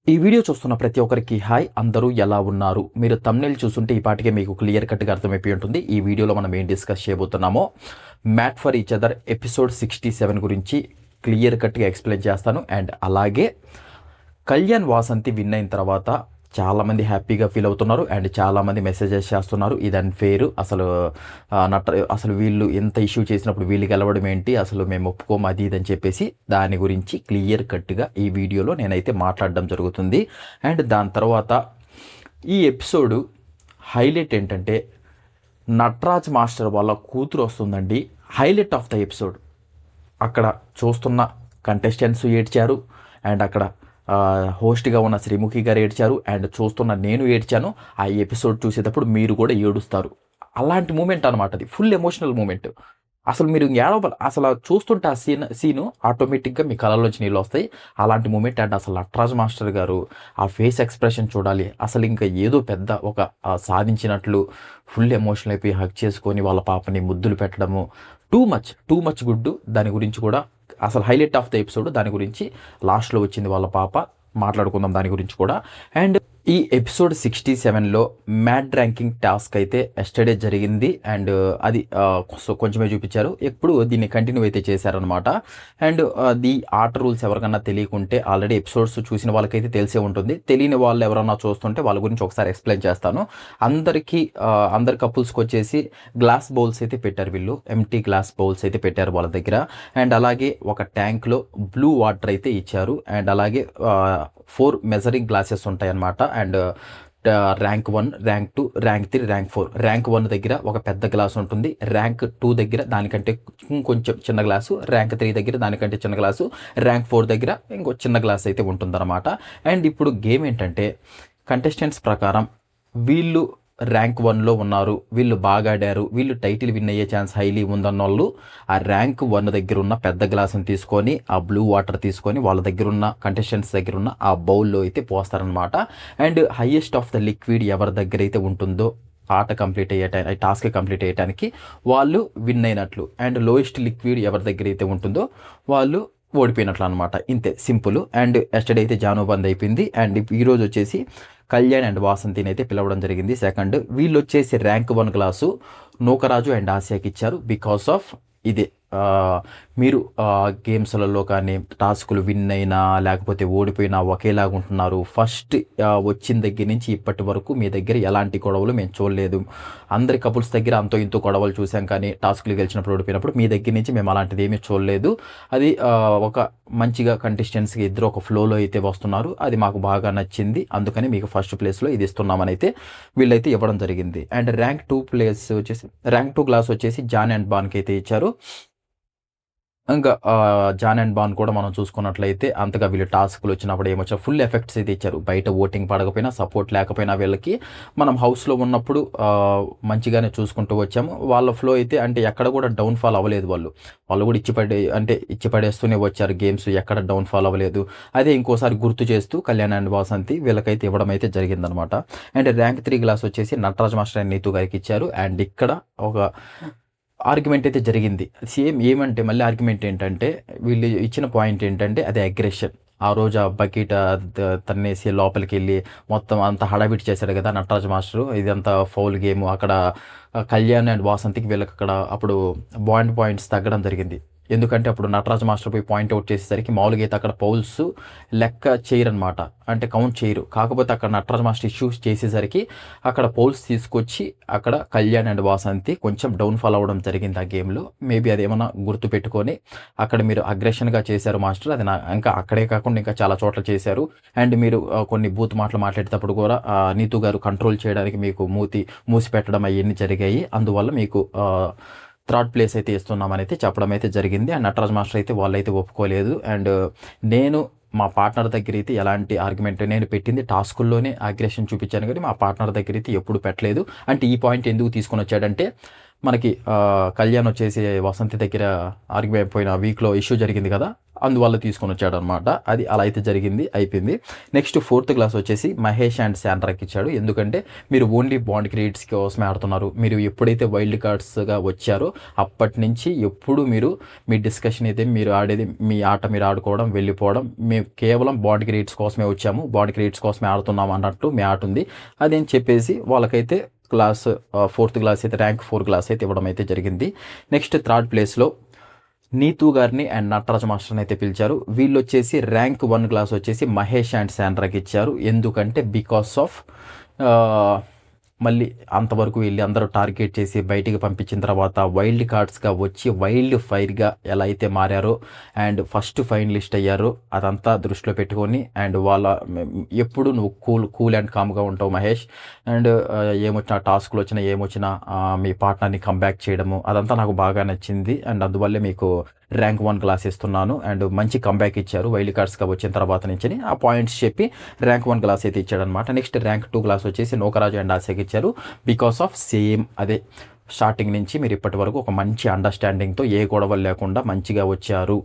ఈ వీడియో చూస్తున్న ప్రతి ఒక్కరికి హాయ్, అందరూ ఎలా ఉన్నారు? మీరు థంబ్నెయిల్ చూస్తుంటే ఈ పాటికే మీకు క్లియర్ కట్గా అర్థమైపోయి ఉంటుంది. ఈ వీడియోలో మనం ఏం డిస్కస్ చేయబోతున్నామో mad for each other episode 67 గురించి క్లియర్ కట్గా ఎక్స్ప్లెయిన్ చేస్తాను. అండ్ అలాగే కళ్యాణ్ వాసంతి విన్ అయిన తర్వాత చాలామంది హ్యాపీగా ఫీల్ అవుతున్నారు అండ్ చాలామంది మెసేజెస్ చేస్తున్నారు, ఇది అన్ఫెయిర్, అసలు వీళ్ళు ఎంత ఇష్యూ చేసినప్పుడు వీళ్ళు గెలవడం ఏంటి, అసలు మేము ఒప్పుకోము అది ఇది అని చెప్పేసి దాని గురించి క్లియర్ కట్గా ఈ వీడియోలో నేనైతే మాట్లాడడం జరుగుతుంది. అండ్ దాని తర్వాత ఈ ఎపిసోడు హైలైట్ ఏంటంటే నటరాజ్ మాస్టర్ వాళ్ళ కూతురు వస్తుందండి. Highlight of the episode. అక్కడ చూస్తున్న కంటెస్టెంట్స్ ఏడ్చారు అండ్ అక్కడ హోస్ట్గా ఉన్న శ్రీముఖి గారు ఏడ్చారు అండ్ చూస్తున్న నేను ఏడ్చాను. ఆ ఎపిసోడ్ చూసేటప్పుడు మీరు కూడా ఏడుస్తారు. అలాంటి మూమెంట్ అనమాట, అది ఫుల్ ఎమోషనల్ మూమెంట్. అసలు మీరు ఏడవ అసలు చూస్తుంటే ఆ సీను ఆటోమేటిక్గా మీ కళ్ళలోంచి నీళ్ళు వస్తాయి. అలాంటి మూమెంట్. అండ్ అసలు నటరాజ్ మాస్టర్ గారు ఆ ఫేస్ ఎక్స్ప్రెషన్ చూడాలి. అసలు ఇంకా ఏదో పెద్ద ఒక సాధించినట్లు ఫుల్ ఎమోషనల్ అయిపోయి హగ్ చేసుకొని వాళ్ళ పాపని ముద్దులు పెట్టడము, టూ మచ్ గుడ్. దాని గురించి కూడా అసలు హైలైట్ ఆఫ్ ద ఎపిసోడ్ దాని గురించి లాస్ట్లో వచ్చింది వాళ్ళ పాప, మాట్లాడుకుందాం దాని గురించి కూడా. అండ్ ఈ ఎపిసోడ్ 67లో మ్యాడ్ ర్యాంకింగ్ టాస్క్ అయితే ఎస్టర్డే జరిగింది అండ్ అది కొంచెమే చూపించారు. ఎప్పుడు దీన్ని కంటిన్యూ అయితే చేశారనమాట. అండ్ ది ఆట రూల్స్ ఎవరికన్నా తెలియకుంటే ఆల్రెడీ ఎపిసోడ్స్ చూసిన వాళ్ళకైతే తెలిసే ఉంటుంది. తెలియని వాళ్ళు ఎవరన్నా చూస్తుంటే వాళ్ళ గురించి ఒకసారి ఎక్స్ప్లెయిన్ చేస్తాను. అందరి కపుల్స్కి వచ్చేసి గ్లాస్ బౌల్స్ అయితే పెట్టారు, వీళ్ళు ఎంటీ గ్లాస్ బౌల్స్ అయితే పెట్టారు వాళ్ళ దగ్గర. అండ్ అలాగే ఒక ట్యాంక్లో బ్లూ వాటర్ అయితే ఇచ్చారు. అండ్ అలాగే 4 మెజరింగ్ గ్లాసెస్ ఉంటాయి అన్నమాట. And rank 1, rank 2, rank 3, rank 4. Rank 1 దగ్గర ఒక పెద్ద గ్లాస్ ఉంటుంది, ర్యాంక్ 2 దగ్గర దానికంటే కొంచెం చిన్న గ్లాసు, ర్యాంక్ 3 దగ్గర దానికంటే చిన్న గ్లాసు, ర్యాంక్ 4 దగ్గర ఇంకో చిన్న గ్లాస్ అయితే ఉంటుందన్నమాట. అండ్ ఇప్పుడు గేమ్ ఏంటంటే కంటెస్టెంట్స్ ప్రకారం వీళ్ళు ర్యాంక్ 1లో ఉన్నారు, వీళ్ళు బాగా ఆడారు, వీళ్ళు టైటిల్ విన్ అయ్యే ఛాన్స్ హైలీ ఉందన్న వాళ్ళు ఆ ర్యాంక్ 1 దగ్గర ఉన్న పెద్ద గ్లాసుని తీసుకొని ఆ బ్లూ వాటర్ తీసుకొని వాళ్ళ దగ్గర ఉన్న కంటెస్టెంట్స్ దగ్గర ఉన్న ఆ బౌల్లో అయితే పోస్తారనమాట. And highest of the liquid ఎవరి దగ్గర అయితే ఉంటుందో టాస్క్ కంప్లీట్ అయ్యడానికి వాళ్ళు విన్ అయినట్లు. అండ్ లోయెస్ట్ లిక్విడ్ ఎవరి దగ్గర అయితే ఉంటుందో వాళ్ళు ఓడిపోయినట్లు అనమాట. ఇంతే సింపుల్. అండ్ ఎస్టర్డే అయితే జాను బంద్ అయిపోయింది. అండ్ ఈరోజు వచ్చేసి కళ్యాణ్ అండ్ వాసంతిని అయితే పిలవడం జరిగింది సెకండ్. వీళ్ళు వచ్చేసి ర్యాంక్ 1 గ్లాసు నూకరాజు అండ్ ఆసియాకి ఇచ్చారు. బికాస్ ఆఫ్ ఇదే మీరు గేమ్స్లలో కానీ టాస్కులు విన్ అయినా లేకపోతే ఓడిపోయినా ఒకేలాగా ఉంటున్నారు. ఫస్ట్ వచ్చిన దగ్గర నుంచి ఇప్పటి వరకు మీ దగ్గర ఎలాంటి గొడవలు మేము చూడలేదు. అందరి కపుల్స్ దగ్గర అంతో ఇంతో గొడవలు చూసాం, కానీ టాస్కులు గెలిచినప్పుడు ఓడిపోయినప్పుడు మీ దగ్గర నుంచి మేము అలాంటిది ఏమీ చూడలేదు. అది ఒక మంచిగా కంటెస్టెంట్స్కి ఇద్దరు ఒక ఫ్లోలో అయితే వస్తున్నారు, అది మాకు బాగా నచ్చింది, అందుకని మీకు ఫస్ట్ ప్లేస్లో ఇది ఇస్తున్నామని అయితే వీళ్ళైతే ఇవ్వడం జరిగింది. అండ్ ర్యాంక్ 2 గ్లాస్ వచ్చేసి జాన్ అండ్ బాన్కి అయితే ఇచ్చారు. ఇంకా జాన్ అండ్ బాన్ కూడా మనం చూసుకున్నట్లయితే అంతగా వీళ్ళు టాస్క్లు వచ్చినప్పుడు ఏమొచ్చా ఫుల్ ఎఫెక్ట్స్ అయితే ఇచ్చారు. బయట ఓటింగ్ పడకపోయినా సపోర్ట్ లేకపోయినా వీళ్ళకి మనం హౌస్లో ఉన్నప్పుడు మంచిగానే చూసుకుంటూ వచ్చాము. వాళ్ళ ఫ్లో అయితే అంటే ఎక్కడ కూడా డౌన్ఫాల్ అవ్వలేదు. వాళ్ళు కూడా ఇచ్చి పడేస్తూనే వచ్చారు గేమ్స్, ఎక్కడ డౌన్ఫాల్ అవ్వలేదు. అదే ఇంకోసారి గుర్తు చేస్తూ కళ్యాణ్ అండ్ వాసంతి వీళ్ళకైతే ఇవ్వడం అయితే జరిగిందనమాట. అండ్ ర్యాంక్ 3 గ్లాస్ వచ్చేసి నటరాజ్ మాస్టర్ అండ్ నీతు గారికి ఇచ్చారు. అండ్ ఇక్కడ ఒక ఆర్గ్యుమెంట్ అయితే జరిగింది. సేమ్ ఏమంటే మళ్ళీ ఆర్గ్యుమెంట్ ఏంటంటే వీళ్ళు ఇచ్చిన పాయింట్ ఏంటంటే అది అగ్రెషన్. ఆ రోజు ఆ బకెట్ తన్నేసి లోపలికి వెళ్ళి మొత్తం అంత హడావిడి చేశాడు కదా నటరాజ్ మాస్టరు. ఇదంతా ఫౌల్ గేమ్. అక్కడ కళ్యాణ్ అండ్ వాసంతికి వీళ్ళకి అక్కడ అప్పుడు పాయింట్స్ తగ్గడం జరిగింది. ఎందుకంటే అప్పుడు నటరాజ్ మాస్టర్ పోయి పాయింట్అవుట్ చేసేసరికి మామూలుగా అయితే అక్కడ పౌల్స్ లెక్క చేయరనమాట, అంటే కౌంట్ చేయరు. కాకపోతే అక్కడ నటరాజ్ మాస్టర్ ఇష్యూస్ చేసేసరికి అక్కడ పౌల్స్ తీసుకొచ్చి అక్కడ కళ్యాణ్ అండ్ వాసంతి కొంచెం డౌన్ఫాల్ అవ్వడం జరిగింది ఆ గేమ్లో. మేబీ అదేమన్నా గుర్తుపెట్టుకొని అక్కడ మీరు అగ్రెషన్గా చేశారు మాస్టర్, అది ఇంకా అక్కడే కాకుండా ఇంకా చాలా చోట్ల చేశారు. అండ్ మీరు కొన్ని బూత్ మాటలు మాట్లాడేటప్పుడు కూడా నీతు గారు కంట్రోల్ చేయడానికి మీకు మూసి పెట్టడం అవన్నీ జరిగాయి, అందువల్ల మీకు 3rd ప్లేస్ అయితే ఇస్తున్నామని అయితే చెప్పడం అయితే జరిగింది. అండ్ నటరాజ్ మాస్టర్ అయితే వాళ్ళైతే ఒప్పుకోలేదు. అండ్ నేను మా పార్ట్నర్ దగ్గర అయితే ఎలాంటి ఆర్గ్యుమెంట్ నేను పెట్టింది టాస్కుల్లోనే అగ్రెషన్ చూపించాను, కానీ మా పార్ట్నర్ దగ్గర అయితే ఎప్పుడు పెట్టలేదు. అంటే ఈ పాయింట్ ఎందుకు తీసుకొని వచ్చాడంటే మనకి కళ్యాణ్ వచ్చేసి వసంతి దగ్గర ఆర్గ్యుమెంట్ పోయిన వీక్లో ఇష్యూ జరిగింది కదా, అందువల్ల తీసుకొని వచ్చాడు అనమాట. అది అలా అయితే జరిగింది, అయిపోయింది. నెక్స్ట్ 4th క్లాస్ వచ్చేసి మహేష్ అండ్ శాండ్రాకి ఇచ్చాడు. ఎందుకంటే మీరు ఓన్లీ బాండ్ క్రియేట్స్ కోసమే ఆడుతున్నారు. మీరు ఎప్పుడైతే వైల్డ్ కార్డ్స్గా వచ్చారో అప్పటి నుంచి ఎప్పుడు మీరు మీ డిస్కషన్ అయితే మీరు ఆడేది మీ ఆట మీరు ఆడుకోవడం వెళ్ళిపోవడం, మేము కేవలం బాండ్ క్రియేట్స్ కోసమే వచ్చాము, బాండ్ క్రియేట్స్ కోసమే ఆడుతున్నాం అన్నట్టు మీ ఆట ఉంది. అదేం చెప్పేసి వాళ్ళకైతే క్లాస్ 4th క్లాస్ అయితే ర్యాంక్ 4 క్లాస్ అయితే ఇవ్వడం అయితే జరిగింది. నెక్స్ట్ 3rd ప్లేస్లో నీతూ గారిని అండ్ నటరాజ్ మాస్టర్ని అయితే పిలిచారు. వీళ్ళు వచ్చేసి ర్యాంక్ 1 క్లాస్ వచ్చేసి మహేష్ అండ్ శాండ్రాకి ఇచ్చారు. ఎందుకంటే బికాస్ ఆఫ్ మళ్ళీ అంతవరకు వెళ్ళి అందరూ టార్గెట్ చేసి బయటికి పంపించిన తర్వాత వైల్డ్ కార్డ్స్గా వచ్చి వైల్డ్ ఫైర్గా ఎలా అయితే మారారో అండ్ ఫస్ట్ ఫైనలిస్ట్ అయ్యారో అదంతా దృష్టిలో పెట్టుకొని అండ్ వాళ్ళ ఎప్పుడు నువ్వు కూల్ అండ్ కామ్గా ఉంటావు మహేష్, అండ్ ఏమొచ్చినా టాస్క్లు వచ్చినా ఏమొచ్చినా మీ పార్ట్నర్ని కంబ్యాక్ చేయడము అదంతా నాకు బాగా నచ్చింది. అండ్ అందువల్లే మీకు ర్యాంక్ 1 క్లాస్ ఇస్తున్నాను. అండ్ మంచి కంబ్యాక్ ఇచ్చారు వైల్డ్ కార్డ్స్గా వచ్చిన తర్వాత నుంచి ఆ పాయింట్స్ చెప్పి ర్యాంక్ 1 క్లాస్ అయితే ఇచ్చాడనమాట. నెక్స్ట్ ర్యాంక్ 2 క్లాస్ వచ్చేసి నూకరాజు అండ్ ఆశకి ఇచ్చారు. బికాస్ ఆఫ్ సేమ్ అదే స్టార్టింగ్ నుంచి మీరు ఇప్పటి వరకు ఒక మంచి అండర్స్టాండింగ్తో ఏ గొడవలు లేకుండా మంచిగా వచ్చారు,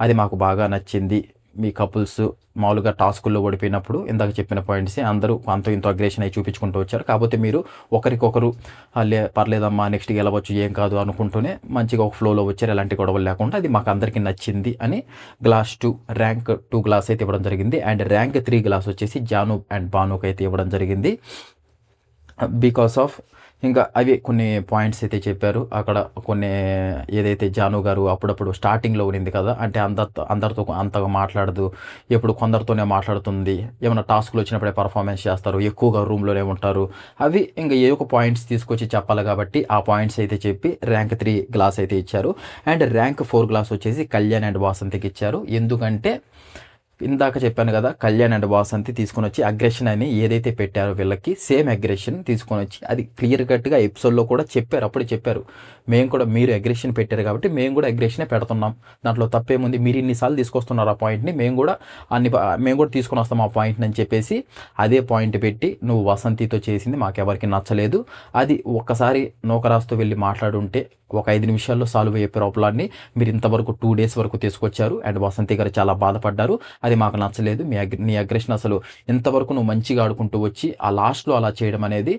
అది మాకు బాగా నచ్చింది. మీ కపుల్స్ మామూలుగా టాస్కుల్లో ఓడిపోయినప్పుడు ఇందాక చెప్పిన పాయింట్స్ అందరూ అంత ఇంత అగ్రెషన్ అయి చూపించుకుంటూ వచ్చారు. కాకపోతే మీరు ఒకరికొకరు పర్లేదమ్మా నెక్స్ట్ గెలవచ్చు ఏం కాదు అనుకుంటూనే మంచిగా ఒక ఫ్లోలో వచ్చారు, ఎలాంటి గొడవలు లేకుండా. అది మాకు అందరికీ నచ్చింది అని ర్యాంక్ 2 క్లాస్ అయితే ఇవ్వడం జరిగింది. అండ్ ర్యాంక్ 3 క్లాస్ వచ్చేసి జాను అండ్ బానుకి అయితే ఇవ్వడం జరిగింది. బికాస్ ఆఫ్ ఇంకా అవి కొన్ని పాయింట్స్ అయితే చెప్పారు అక్కడ. కొన్ని ఏదైతే జాను గారు అప్పుడప్పుడు స్టార్టింగ్లో ఉన్నింది కదా, అంటే అందరితో అంతగా మాట్లాడదు, ఎప్పుడు కొందరితోనే మాట్లాడుతుంది, ఏమైనా టాస్క్లు వచ్చినప్పుడే పర్ఫార్మెన్స్ చేస్తారు, ఎక్కువగా రూమ్లోనే ఉంటారు. అవి ఇంకా ఏ ఒక పాయింట్స్ తీసుకొచ్చి చెప్పాలి కాబట్టి ఆ పాయింట్స్ అయితే చెప్పి ర్యాంక్ 3 క్లాస్ అయితే ఇచ్చారు. అండ్ ర్యాంక్ 4 క్లాస్ వచ్చేసి కళ్యాణ్ అండ్ వాసంతికి ఇచ్చారు. ఎందుకంటే ఇందాక చెప్పాను కదా, కళ్యాణ్ అండ్ వాసంతి తీసుకొని వచ్చి అగ్రెషన్ అని ఏదైతే పెట్టారో వీళ్ళకి సేమ్ అగ్రెషన్ తీసుకొని వచ్చి అది క్లియర్ కట్గా ఎపిసోడ్లో కూడా చెప్పారు. అప్పుడు చెప్పారు మేము కూడా మీరు అగ్రెషన్ పెట్టారు కాబట్టి మేము కూడా అగ్రెషనే పెడుతున్నాం, దాంట్లో తప్పేముంది, మీరు ఇన్నిసార్లు తీసుకొస్తున్నారు ఆ పాయింట్ని, మేము కూడా తీసుకొని వస్తాం ఆ పాయింట్ని అని చెప్పేసి అదే పాయింట్ పెట్టి నువ్వు వసంతితో చేసింది మాకెవరికి నచ్చలేదు, అది ఒక్కసారి నూకరాజుతో వెళ్ళి మాట్లాడుంటే ఒక 5 నిమిషాల్లో సాల్వ్ అయ్యే ప్రాబ్లాన్ని మీరు ఇంతవరకు 2 days వరకు తీసుకొచ్చారు అండ్ వసంతి గారు చాలా బాధపడ్డారు, అది మాకు నచ్చలేదు, నీ అగ్రెషన్ అసలు ఇంతవరకు నువ్వు మంచిగా ఆడుకుంటూ వచ్చి ఆ లాస్ట్లో అలా చేయడం అనేది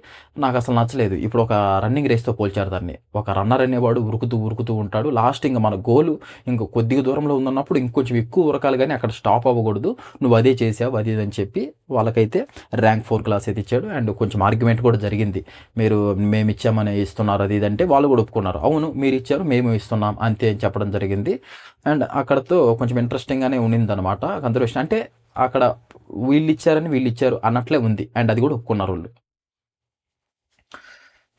నాకు అసలు నచ్చలేదు. ఇప్పుడు ఒక రన్నింగ్ రేస్తో పోల్చారు దాన్ని. ఒక రన్నర్ అనేవాడు ఉరుకుతూ ఉంటాడు, లాస్ట్ ఇంకా మన గోలు ఇంకో కొద్దిగా దూరంలో ఉందన్నప్పుడు ఇంకొంచెం ఎక్కువ ఉరకాలి కానీ అక్కడ స్టాప్ అవ్వకూడదు, నువ్వు అదే చేసావు అది అని చెప్పి వాళ్ళకైతే ర్యాంక్ 4 క్లాస్ అయితే ఇచ్చాడు. అండ్ కొంచెం ఆర్గ్యుమెంట్ కూడా జరిగింది, మేము ఇచ్చామని ఇస్తున్నారు అది ఇది అంటే వాళ్ళు కూడా ఒప్పుకున్నారు, అవును మీరు ఇచ్చారు మేము ఇస్తున్నాం అంతే అని చెప్పడం జరిగింది. అండ్ అక్కడతో కొంచెం ఇంట్రెస్టింగ్గానే ఉన్నిందనమాట కన్వర్సేషన్. అంటే అక్కడ వీళ్ళు ఇచ్చారు అన్నట్లే ఉంది అండ్ అది కూడా ఒప్పుకున్నారు వాళ్ళు.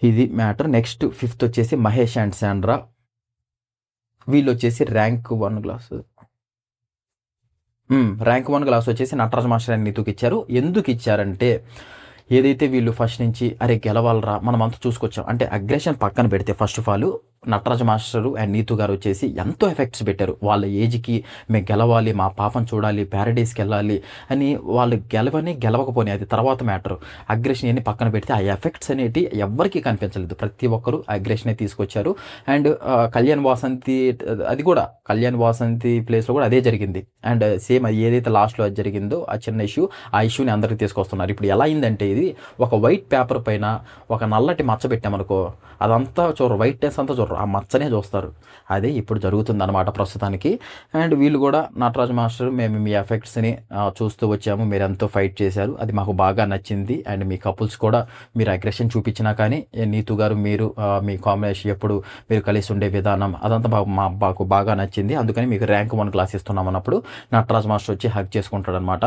ఇది మ్యాటర్. నెక్స్ట్ 5th వచ్చేసి మహేష్ అండ్ శాండ్రా. వీళ్ళు వచ్చేసి ర్యాంక్ 1 క్లాస్ వచ్చేసి నటరాజ్ మాస్టర్ అండ్ నీతుకి ఇచ్చారు. ఎందుకు ఇచ్చారంటే ఏదైతే వీళ్ళు ఫస్ట్ నుంచి అరే గెలవాలరా మనం అంతా చూసుకొచ్చాం అంటే అగ్రెషన్ పక్కన పెడితే first of all Nataraj master and Neetu గారు వచ్చేసి ఎంతో ఎఫెక్ట్స్ పెట్టారు. వాళ్ళ ఏజ్కి మేము గెలవాలి, మా పాపం చూడాలి, ప్యారడైస్కి వెళ్ళాలి అని వాళ్ళు గెలవకపోయి అది తర్వాత మ్యాటర్. అగ్రెషన్ అన్ని పక్కన పెడితే ఆ ఎఫెక్ట్స్ అనేవి ఎవరికి కనిపించలేదు, ప్రతి ఒక్కరు అగ్రెషనే తీసుకొచ్చారు. అండ్ కళ్యాణ్ వాసంతి ప్లేస్లో కూడా అదే జరిగింది. అండ్ సేమ్ ఏదైతే లాస్ట్లో అది జరిగిందో ఆ చిన్న ఇష్యూ, ఆ ఇష్యూని అందరికీ తీసుకొస్తున్నారు. ఇప్పుడు ఎలా అయిందంటే ఇది ఒక వైట్ పేపర్ పైన ఒక నల్లటి మచ్చ పెట్టామనుకో అదంతా చూడరు, వైట్నెస్ అంతా చూడరు, ఆ మచ్చనే చూస్తారు. అదే ఇప్పుడు జరుగుతుందన్నమాట ప్రస్తుతానికి. అండ్ వీళ్ళు కూడా నటరాజ్ మాస్టర్ మేము మీ ఎఫెక్ట్స్ని చూస్తూ వచ్చాము, మీరు ఎంతో ఫైట్ చేశారు, అది మాకు బాగా నచ్చింది. అండ్ మీ కపుల్స్ కూడా మీరు అగ్రెషన్ చూపించినా కానీ నీతు గారు మీరు మీ కాంబినేషన్ ఎప్పుడు మీరు కలిసి ఉండే విధానం అదంతా మాకు బాగా నచ్చింది, అందుకని మీకు ర్యాంక్ 1 క్లాస్ ఇస్తున్నాం అన్నప్పుడు నటరాజ్ మాస్టర్ వచ్చి హగ్ చేసుకుంటాడు అనమాట.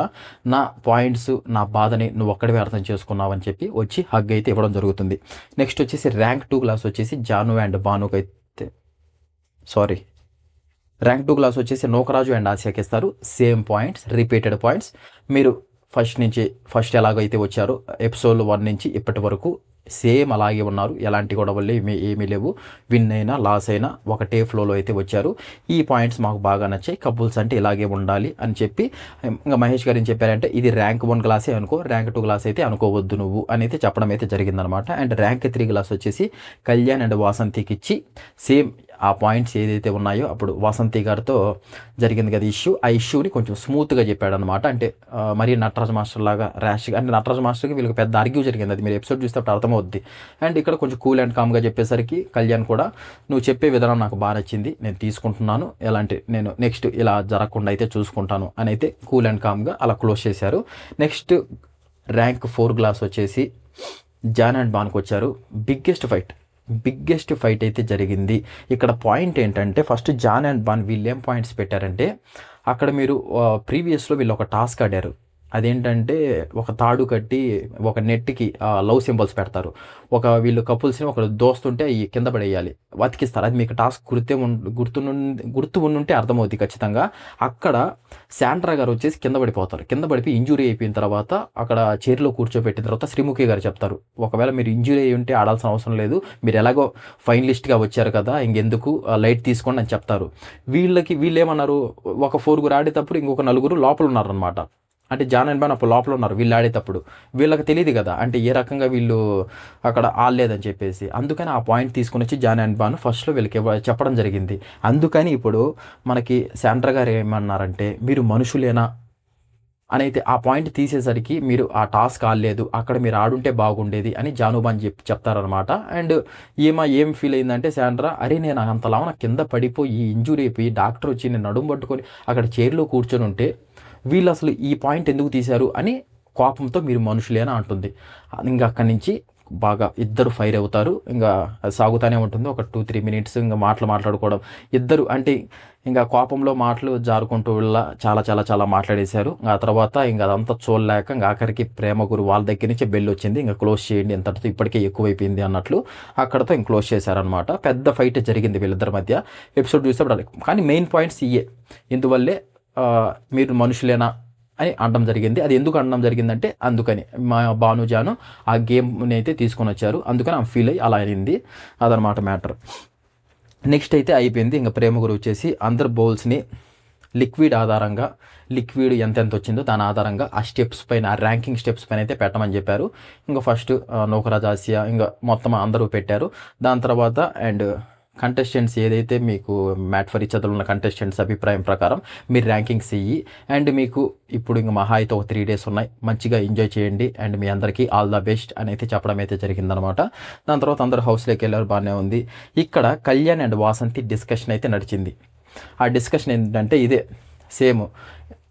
నా పాయింట్స్ నా బాధని నువ్వు ఒక్కడివే అర్థం చేసుకున్నావు అని చెప్పి వచ్చి హగ్ అయితే ఇవ్వడం జరుగుతుంది. నెక్స్ట్ వచ్చేసి ర్యాంక్ 2 క్లాస్ వచ్చేసి జాను అండ్ బానుకి అయితే ర్యాంక్ 2 క్లాస్ వచ్చేసి నూకరాజు అండ్ ఆసియాకి ఇస్తారు. Same points, repeated points. మీరు ఫస్ట్ ఎలాగైతే వచ్చారో ఎపిసోడ్ 1 నుంచి ఇప్పటి వరకు సేమ్ అలాగే ఉన్నారు, ఎలాంటి గొడవలు ఏమీ లేవు, విన్ అయినా లాస్ అయినా ఒకటే ఫ్లోలో అయితే వచ్చారు. ఈ పాయింట్స్ మాకు బాగా నచ్చాయి, కపుల్స్ అంటే ఇలాగే ఉండాలి అని చెప్పి ఇంకా మహేష్ గారు ఏం చెప్పారంటే ఇది ర్యాంక్ 1 క్లాసే అనుకో, ర్యాంక్ 2 క్లాస్ అయితే అనుకోవద్దు నువ్వు అని అయితే చెప్పడం అయితే జరిగిందనమాట. అండ్ ర్యాంక్ 3 క్లాస్ వచ్చేసి కళ్యాణ్ అండ్ వాసంతికి ఇచ్చి సేమ్ ఆ పాయింట్స్ ఏదైతే ఉన్నాయో అప్పుడు వాసంతి గారితో జరిగింది కదా ఇష్యూ, ఆ ఇష్యూని కొంచెం స్మూత్గా చెప్పాడనమాట. అంటే మరీ నటరాజ్ మాస్టర్ లాగా ర్యాష్గా, అంటే నటరాజ్ మాస్టర్కి వీళ్ళకి పెద్ద ఆర్గ్యూ జరిగింది, అది మీరు ఎపిసోడ్ చూస్తే అప్పుడు అర్థమవుద్ది. అండ్ ఇక్కడ కొంచెం కూల్ అండ్ కామ్గా చెప్పేసరికి కళ్యాణ్ కూడా నువ్వు చెప్పే విధానం నాకు బాగా నచ్చింది, నేను తీసుకుంటున్నాను, ఎలాంటి నేను నెక్స్ట్ ఇలా జరగకుండా అయితే చూసుకుంటాను అని అయితే కూల్ అండ్ కామ్గా అలా క్లోజ్ చేశారు. నెక్స్ట్ ర్యాంక్ 4 గ్లాస్ వచ్చేసి జాన్ అండ్ బాన్కి వచ్చారు. బిగ్గెస్ట్ ఫైట్ అయితే జరిగింది. ఇక్కడ పాయింట్ ఏంటంటే ఫస్ట్ జాన్ అండ్ బాన్ వీళ్ళు ఏం పాయింట్స్ పెట్టారంటే, అక్కడ మీరు ప్రీవియస్లో వీళ్ళు ఒక టాస్క్ ఆడారు. అదేంటంటే ఒక తాడు కట్టి ఒక నెట్కి లవ్ సింబల్స్ పెడతారు. వీళ్ళు కపుల్స్ని ఒకరు దోస్తుంటే ఈ కింద పడేయాలి, బతికిస్తారు. అది మీకు టాస్క్ గుర్తు ఉండుంటే అర్థమవుతుంది ఖచ్చితంగా. అక్కడ శాండ్రా గారు వచ్చేసి కింద పడిపోతారు. కింద పడిపోయి ఇంజురీ అయిపోయిన తర్వాత అక్కడ చైర్లో కూర్చోబెట్టిన తర్వాత శ్రీముఖి గారు చెప్తారు, ఒకవేళ మీరు ఇంజురీ అయి ఉంటే ఆడాల్సిన అవసరం లేదు, మీరు ఎలాగో ఫైనలిస్ట్గా వచ్చారు కదా, ఇంకెందుకు లైట్ తీసుకోండి అని చెప్తారు. వీళ్ళు ఏమన్నారు, ఒక 4 ఆడేటప్పుడు ఇంకొక 4 లోపల ఉన్నారనమాట. అంటే జాన్ అండ్ బాన్ అప్పుడు లోపల ఉన్నారు వీళ్ళు ఆడేటప్పుడు. వీళ్ళకి తెలియదు కదా అంటే ఏ రకంగా వీళ్ళు అక్కడ ఆడలేదని చెప్పేసి. అందుకని ఆ పాయింట్ తీసుకుని వచ్చి జాన్ అండ్ బాన్ ఫస్ట్లో వీళ్ళకి చెప్పడం జరిగింది. అందుకని ఇప్పుడు మనకి శాండ్రా గారు ఏమన్నారంటే, మీరు మనుషులేనా అని అయితే ఆ పాయింట్ తీసేసరికి మీరు ఆ టాస్క్ ఆడలేదు, అక్కడ మీరు ఆడుంటే బాగుండేది అని జానుబాన్ చెప్తారనమాట. అండ్ ఏం ఫీల్ అయిందంటే శాండ్రా, అరే నేను అంతలా నాకు కింద పడిపోయి ఇంజూరీ అయిపోయి డాక్టర్ వచ్చి నేను నడుము పట్టుకొని అక్కడ చైర్లో కూర్చొని ఉంటే వీళ్ళు అసలు ఈ పాయింట్ ఎందుకు తీశారు అని కోపంతో మీరు మనుషులేనా అంటుంది. ఇంకా అక్కడి నుంచి బాగా ఇద్దరు ఫైర్ అవుతారు. ఇంకా సాగుతూనే ఉంటుంది ఒక 2-3 మినిట్స్. ఇంకా మాట్లాడుకోవడం ఇద్దరు, అంటే ఇంకా కోపంలో మాటలు జారుకుంటూ చాలా చాలా చాలా మాట్లాడేశారు. ఆ తర్వాత ఇంకా అదంతా చూడలేక ఇంకా ఆఖరికి ప్రేమ గురు వాళ్ళ దగ్గర నుంచి బెల్ వచ్చింది, ఇంకా క్లోజ్ చేయండి, ఎంతటితో ఇప్పటికే ఎక్కువైపోయింది అన్నట్లు అక్కడతో ఇంక క్లోజ్ చేశారనమాట. పెద్ద ఫైట్ జరిగింది వీళ్ళిద్దరి మధ్య ఎపిసోడ్ చూస్తే. కానీ మెయిన్ పాయింట్స్ ఇయే, ఇందువల్లే మీరు మనుషులేనా అని అనడం జరిగింది. అది ఎందుకు అనడం జరిగిందంటే అందుకని మా భానుజాను ఆ గేమ్ని అయితే తీసుకొని వచ్చారు, అందుకని ఆ ఫీల్ అయ్యి అలా అయింది. అదనమాట మ్యాటర్. నెక్స్ట్ అయితే అయిపోయింది. ఇంకా ప్రేమ గురు వచ్చేసి అందరు బౌల్స్ని లిక్విడ్ ఎంత వచ్చిందో దాని ఆధారంగా ఆ స్టెప్స్ పైన, ఆ ర్యాంకింగ్ స్టెప్స్ పైన అయితే పెట్టమని చెప్పారు. ఇంకా ఫస్ట్ నౌకరాజ్ ఆసియా ఇంకా మొత్తం అందరూ పెట్టారు. దాని తర్వాత అండ్ కంటెస్టెంట్స్ ఏదైతే మీకు మ్యాట్ ఫర్ ఈచ్ అదర్ ఉన్న కంటెస్టెంట్స్ అభిప్రాయం ప్రకారం మీరు ర్యాంకింగ్స్ ఇయ్యి. అండ్ మీకు ఇప్పుడు ఇంకా మహా అయితే ఒక 3 days ఉన్నాయి, మంచిగా ఎంజాయ్ చేయండి అండ్ మీ అందరికీ ఆల్ ద బెస్ట్ అని అయితే చెప్పడం అయితే జరిగిందనమాట. దాని తర్వాత అందరూ హౌస్లోకి వెళ్ళారు, బాగానే ఉంది. ఇక్కడ కళ్యాణ్ అండ్ వాసంతి డిస్కషన్ అయితే నడిచింది. ఆ డిస్కషన్ ఏంటంటే ఇదే సేమ్.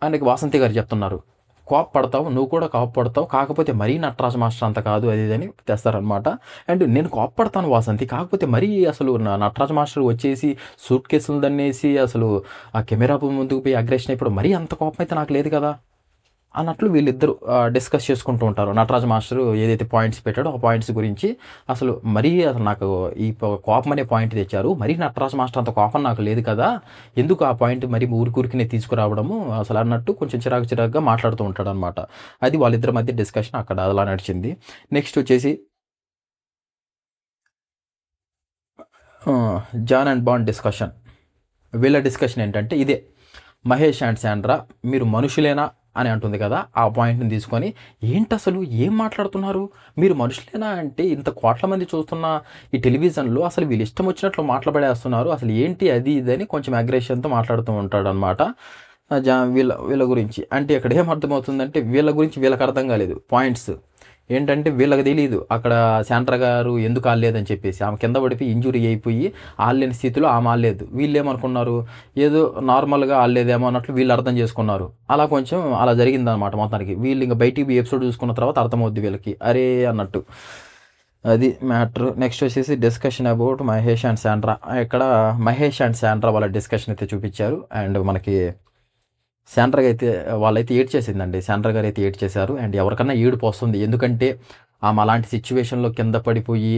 అందుకే వాసంతి గారు చెప్తున్నారు, కోప్పడతావు, నువ్వు కూడా కోప్పడతావు, కాకపోతే మరీ నటరాజ్ మాస్టర్ అంత కాదు అది ఇది అని తెస్తారనమాట. అండ్ నేను కోప్పడతాను వాసంతి, కాకపోతే మరీ అసలు నటరాజ్ మాస్టర్ వచ్చేసి సూట్ కేసులు దన్నేసి అసలు ఆ కెమెరా ముందుకు పోయి అగ్రెషన్ అయిపోవడం మరీ అంత కోపం అయితే నాకు లేదు కదా అన్నట్లు వీళ్ళిద్దరూ డిస్కస్ చేసుకుంటూ ఉంటారు. నటరాజ్ మాస్టర్ ఏదైతే పాయింట్స్ పెట్టాడో ఆ పాయింట్స్ గురించి అసలు నాకు ఈ కోపం అనే పాయింట్ తెచ్చారు, మరీ నటరాజ్ మాస్టర్ అంత కోపం నాకు లేదు కదా, ఎందుకు ఆ పాయింట్ మరి ఊరికూరికినే తీసుకురావడము అసలు అన్నట్టు కొంచెం చిరాకుగా మాట్లాడుతూ ఉంటాడు అనమాట. అది వాళ్ళిద్దరి మధ్య డిస్కషన్ అక్కడ అలా నడిచింది. నెక్స్ట్ వచ్చేసి జాన్ అండ్ బాండ్ డిస్కషన్. వీళ్ళ డిస్కషన్ ఏంటంటే ఇదే, మహేష్ అండ్ శాండ్రా మీరు మనుషులేనా అని అంటుంది కదా, ఆ పాయింట్ని తీసుకొని ఏంటి అసలు ఏం మాట్లాడుతున్నారు, మీరు మనుషులేనా అంటే ఇంత కోట్ల మంది చూస్తున్న ఈ టెలివిజన్లో అసలు వీళ్ళు ఇష్టం వచ్చినట్లు మాట్లాడేస్తున్నారు, అసలు ఏంటి అది ఇదని కొంచెం అగ్రెషన్తో మాట్లాడుతూ ఉంటాడు అనమాట. వీళ్ళ గురించి అంటే ఇక్కడ ఏం అర్థమవుతుందంటే వీళ్ళ గురించి వీళ్ళకి అర్థం కాలేదు పాయింట్స్ ఏంటంటే వీళ్ళకి తెలియదు అక్కడ శాండ్రా గారు ఎందుకు ఆడలేదని చెప్పేసి. ఆమె కింద పడిపోయి ఇంజురీ అయిపోయి ఆడలేని స్థితిలో ఆమె ఆడలేదు. వీళ్ళు ఏమనుకున్నారు, ఏదో నార్మల్గా ఆడలేదేమో అన్నట్లు వీళ్ళు అర్థం చేసుకున్నారు. అలా కొంచెం అలా జరిగిందనమాట మొత్తానికి. వీళ్ళు ఇంకా బయటికి ఎపిసోడ్ చూసుకున్న తర్వాత అర్థమవుద్ది వీళ్ళకి అరే అన్నట్టు, అది మ్యాటర్. నెక్స్ట్ వచ్చేసి discussion about Mahesh and Sandra. ఇక్కడ మహేష్ అండ్ శాండ్రా వాళ్ళ డిస్కషన్ అయితే చూపించారు. అండ్ మనకి శాండ్రా అయితే వాళ్ళైతే ఏడ్ చేసిందండి, శాండ్రా గారు అయితే ఏడ్ చేశారు. అండ్ ఎవరికన్నా ఏడుపు వస్తుంది, ఎందుకంటే ఆమె అలాంటి సిచ్యువేషన్లో కింద పడిపోయి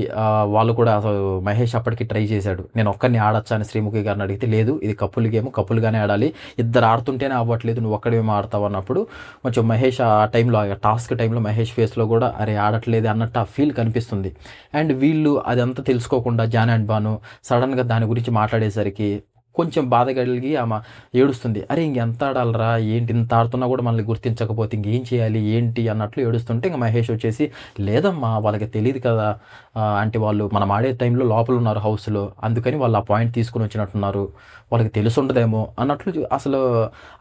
వాళ్ళు కూడా అసలు మహేష్ అప్పటికి ట్రై చేశాడు, నేను ఒక్కరిని ఆడొచ్చా అని శ్రీముఖి గారిని అడిగితే లేదు ఇది కప్పులు గేమ్, కప్పులుగానే ఆడాలి, ఇద్దరు ఆడుతుంటేనే అవ్వట్లేదు, నువ్వు ఒక్కడేమో ఆడతావు అన్నప్పుడు కొంచెం మహేష్ ఆ టైంలో టాస్క్ టైంలో మహేష్ ఫేస్లో కూడా అరే ఆడట్లేదు అన్నట్టు ఆ ఫీల్ కనిపిస్తుంది. అండ్ వీళ్ళు అదంతా తెలుసుకోకుండా జాన్ అండ్ బాను సడన్గా దాని గురించి మాట్లాడేసరికి కొంచెం బాధ కలిగి ఆమె ఏడుస్తుంది. అరే ఇంకెంత ఆడాలరా, ఏంటి ఇంత ఆడుతున్నా కూడా మనల్ని గుర్తించకపోతే ఇంకేం చేయాలి ఏంటి అన్నట్లు ఏడుస్తుంటే, ఇంక మహేష్ వచ్చేసి లేదమ్మా వాళ్ళకి తెలియదు కదా, అంటే వాళ్ళు మనం ఆడే టైంలో లోపల ఉన్నారు హౌస్లో, అందుకని వాళ్ళు ఆ పాయింట్ తీసుకుని వచ్చినట్టున్నారు, వాళ్ళకి తెలిసి ఉండదేమో అన్నట్లు అసలు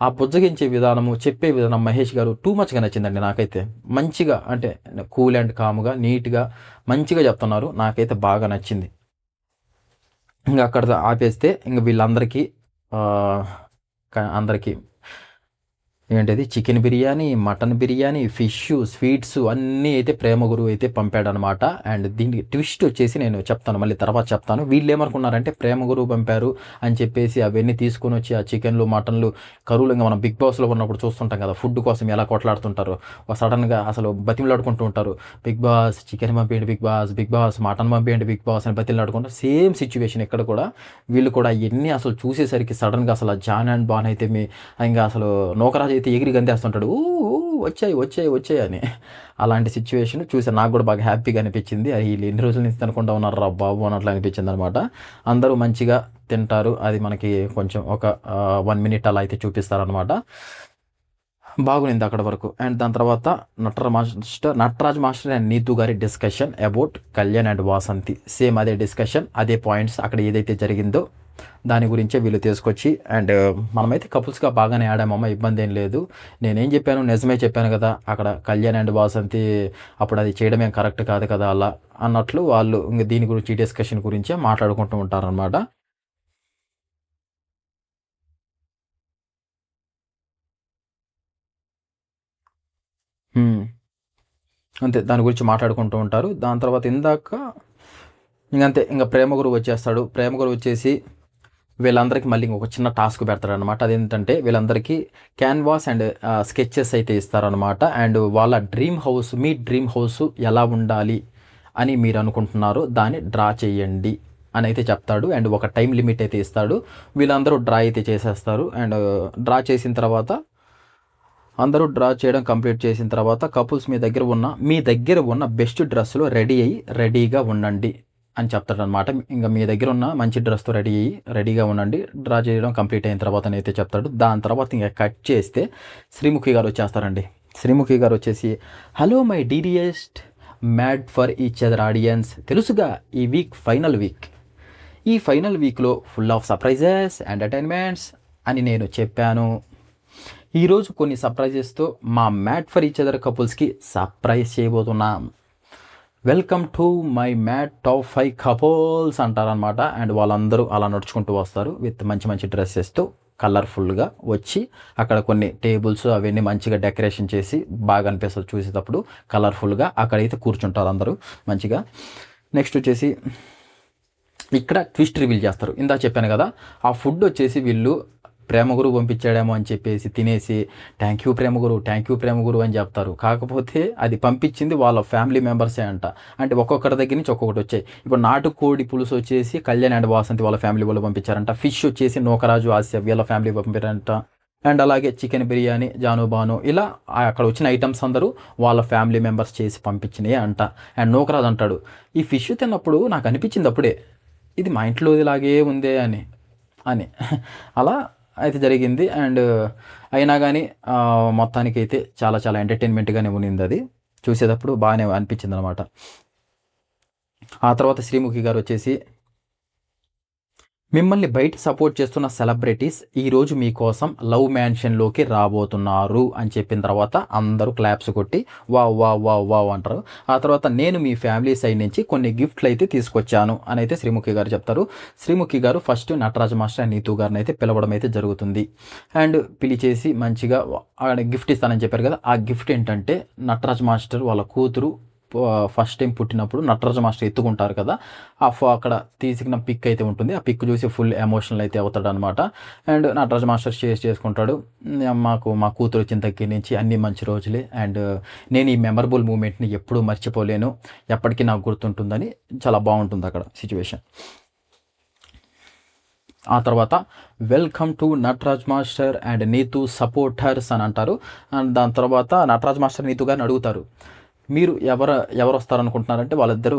ఆ బుజ్జగించే విధానము, చెప్పే విధానం మహేష్ గారు టూ మచ్గా నచ్చిందండి నాకైతే. మంచిగా అంటే కూల్ అండ్ కామ్గా నీట్గా మంచిగా చెప్తున్నారు, నాకైతే బాగా నచ్చింది. ఇంక అక్కడ ఆపేస్తే ఇంక వీళ్ళందరికీ అందరికీ ఏంటది chicken biryani, mutton biryani, fish, sweets అన్నీ అయితే ప్రేమ గురువు అయితే పంపాడనమాట. అండ్ దీనికి ట్విస్ట్ వచ్చేసి నేను చెప్తాను, మళ్ళీ తర్వాత చెప్తాను. వీళ్ళు ఏమనుకున్నారంటే ప్రేమ గురువు పంపారు అని చెప్పేసి అవన్నీ తీసుకొని వచ్చి ఆ చికెన్లు మటన్లు కరువులు, ఇంకా మనం బిగ్ బాస్లో ఉన్నప్పుడు చూస్తుంటాం కదా, ఫుడ్ కోసం ఎలా కొట్లాడుతుంటారు, సడన్గా అసలు బతిమలాడుకుంటూ ఉంటారు, బిగ్ బాస్ చికెన్ పంపేయండి, బిగ్ బాస్ మటన్ పంపేయండి బిగ్ బాస్ అని బతిమలాడుకుంటారు. సేమ్ సిచ్యువేషన్ ఇక్కడ కూడా. వీళ్ళు కూడా ఇవన్నీ అసలు చూసేసరికి సడన్గా అసలు జాన్ అండ్ బాన్ అయితే ఇంకా అసలు నౌకరాజు అయితే ఎగిరి గంతేస్తుంటాడు, వచ్చాయి వచ్చాయి వచ్చాయి అని. అలాంటి సిచ్యువేషన్ చూసి నాకు కూడా బాగా హ్యాపీగా అనిపించింది. అది వీళ్ళు ఎన్ని రోజుల నుంచి తినకుండా ఉన్నారు రా బాబు అన్నట్లు అనిపించింది అనమాట. అందరూ మంచిగా తింటారు, అది మనకి కొంచెం ఒక 1 minute అలా అయితే చూపిస్తారనమాట. బాగుంది అక్కడ వరకు. అండ్ దాని తర్వాత నటరాజ్ మాస్టర్ అండ్ నీతు గారి discussion about Kalyan and Vasanthi. Same అదే డిస్కషన్, అదే పాయింట్స్ అక్కడ ఏదైతే జరిగిందో దాని గురించే వీళ్ళు తీసుకొచ్చి. అండ్ మనమైతే కపుల్స్గా బాగానే ఆడామమ్మ, ఇబ్బంది ఏం లేదు. నేనేం చెప్పాను నిజమే చెప్పాను కదా, అక్కడ కళ్యాణ్ అండ్ వాసంతి అప్పుడు అది చేయడమే కరెక్ట్ కాదు కదా అలా అన్నట్లు వాళ్ళు ఇంక దీని గురించి డిస్కషన్ గురించే మాట్లాడుకుంటూ ఉంటారనమాట. అంతే, దాని గురించి మాట్లాడుకుంటూ ఉంటారు. దాని తర్వాత ఇందాక ఇంకంతే, ఇంకా ప్రేమ గురువు వచ్చేస్తాడు. ప్రేమ గురువు వచ్చేసి వీళ్ళందరికీ మళ్ళీ ఇంకొక చిన్న టాస్క్ పెడతారనమాట. అదేంటంటే వీళ్ళందరికీ క్యాన్వాస్ అండ్ స్కెచెస్ అయితే ఇస్తారనమాట. అండ్ వాళ్ళ మీ డ్రీమ్ హౌస్ ఎలా ఉండాలి అని మీరు అనుకుంటున్నారో దాన్ని డ్రా చేయండి అని అయితే చెప్తాడు. అండ్ ఒక టైం లిమిట్ అయితే ఇస్తాడు. వీళ్ళందరూ డ్రా అయితే చేసేస్తారు. అండ్ డ్రా చేసిన తర్వాత అందరూ డ్రా చేయడం కంప్లీట్ చేసిన తర్వాత కపుల్స్ మీ దగ్గర ఉన్న బెస్ట్ డ్రెస్లో రెడీగా ఉండండి అని చెప్తాడనమాట. ఇంకా మీ దగ్గర ఉన్న మంచి డ్రెస్తో రెడీగా ఉండండి, డ్రా చేయడం కంప్లీట్ అయిన తర్వాత అయితే చెప్తాడు. దాని తర్వాత ఇంకా కట్ చేస్తే శ్రీముఖి గారు వచ్చేస్తారండి. శ్రీముఖి గారు వచ్చేసి hello my dearest mad for each other audience, తెలుసుగా ఈ ఫైనల్ వీక్లో ఫుల్ ఆఫ్ సర్ప్రైజెస్ ఎంటర్టైన్మెంట్స్ అని నేను చెప్పాను. ఈరోజు కొన్ని సర్ప్రైజెస్తో మా మ్యాడ్ ఫర్ ఈచ్ అదర్ కపుల్స్కి సర్ప్రైజ్ చేయబోతున్నాం. Welcome to my mad top 5 couples అంటారనమాట. అండ్ వాళ్ళందరూ అలా నడుచుకుంటూ వస్తారు విత్ మంచి మంచి డ్రెస్సెస్తో కలర్ఫుల్గా వచ్చి అక్కడ కొన్ని టేబుల్స్ అవన్నీ మంచిగా డెకరేషన్ చేసి బాగా అనిపిస్తుంది చూసేటప్పుడు కలర్ఫుల్గా. అక్కడైతే కూర్చుంటారు అందరూ మంచిగా. నెక్స్ట్ వచ్చేసి ఇక్కడ ట్విస్ట్ రివీల్ చేస్తారు. ఇందా చెప్పాను కదా, ఆ ఫుడ్ వచ్చేసి వీళ్ళు ప్రేమ గురువు పంపించాడేమో అని చెప్పేసి తినేసి థ్యాంక్ యూ ప్రేమ గురువు అని చెప్తారు. కాకపోతే అది పంపించింది వాళ్ళ ఫ్యామిలీ మెంబర్సే అంట. అంటే ఒక్కొక్కరి దగ్గర నుంచి ఒక్కొక్కటి వచ్చాయి. ఇప్పుడు నాటుకోడి పులుసు వచ్చేసి కళ్యాణ్ అండ్ వాసంతి వాళ్ళ ఫ్యామిలీ వాళ్ళు పంపించారంట. ఫిష్ వచ్చేసి నోకరాజు ఆసియా వీళ్ళ ఫ్యామిలీ పంపించారంట. అండ్ అలాగే చికెన్ బిర్యానీ జాను ఇలా అక్కడ వచ్చిన ఐటమ్స్ అందరూ వాళ్ళ ఫ్యామిలీ మెంబర్స్ చేసి పంపించినాయి అంట. అండ్ నోకరాజు అంటాడు, ఈ ఫిష్ తిన్నప్పుడు నాకు అనిపించింది అప్పుడే ఇది మా ఇంట్లో ఇలాగే ఉందే అని అలా అయితే జరిగింది. అండ్ అయినా కానీ మొత్తానికి అయితే చాలా చాలా ఎంటర్టైన్మెంట్గానే ఉన్నింది. అది చూసేటప్పుడు బాగానే అనిపించింది అనమాట. ఆ తర్వాత శ్రీముఖి గారు వచ్చేసి మిమ్మల్ని బయట సపోర్ట్ చేస్తున్న సెలబ్రిటీస్ ఈరోజు మీకోసం లవ్ మ్యాన్షన్లోకి రాబోతున్నారు అని చెప్పిన తర్వాత అందరూ క్లాప్స్ కొట్టి వావ్ వావ్ వావ్ వావ్ అంటారు. ఆ తర్వాత నేను మీ ఫ్యామిలీ సైడ్ నుంచి కొన్ని గిఫ్ట్లు అయితే తీసుకొచ్చాను అని అయితే శ్రీముఖి గారు చెప్తారు. శ్రీముఖి గారు first Nataraj master and Neetu గారిని అయితే పిలవడం అయితే జరుగుతుంది. అండ్ పిలిచేసి మంచిగా గిఫ్ట్ ఇస్తానని చెప్పారు కదా, ఆ గిఫ్ట్ ఏంటంటే నటరాజ్ మాస్టర్ వాళ్ళ కూతురు ఫస్ట్ టైం పుట్టినప్పుడు నటరాజ మాస్టర్ ఎత్తుకుంటారు కదా, అక్కడ తీసిన పిక్ అయితే ఉంటుంది. ఆ పిక్ చూసి ఫుల్ ఎమోషనల్ అయితే అవుతాడు అనమాట. అండ్ నటరాజ మాస్టర్ షేర్ చేసుకుంటాడు, మా కూతురు వచ్చిన దగ్గర నుంచి అన్ని మంచి రోజులే, అండ్ నేను ఈ మెమరబుల్ మూమెంట్ని ఎప్పుడూ మర్చిపోలేను, ఎప్పటికీ నాకు గుర్తుంటుందని. చాలా బాగుంటుంది అక్కడ సిచ్యువేషన్. ఆ తర్వాత welcome to Nataraj master and Neetu supporters అని అంటారు. అండ్ దాని తర్వాత నటరాజ్ మాస్టర్ నీతూ గారిని అడుగుతారు, మీరు ఎవరు వస్తారనుకుంటున్నారంటే వాళ్ళిద్దరూ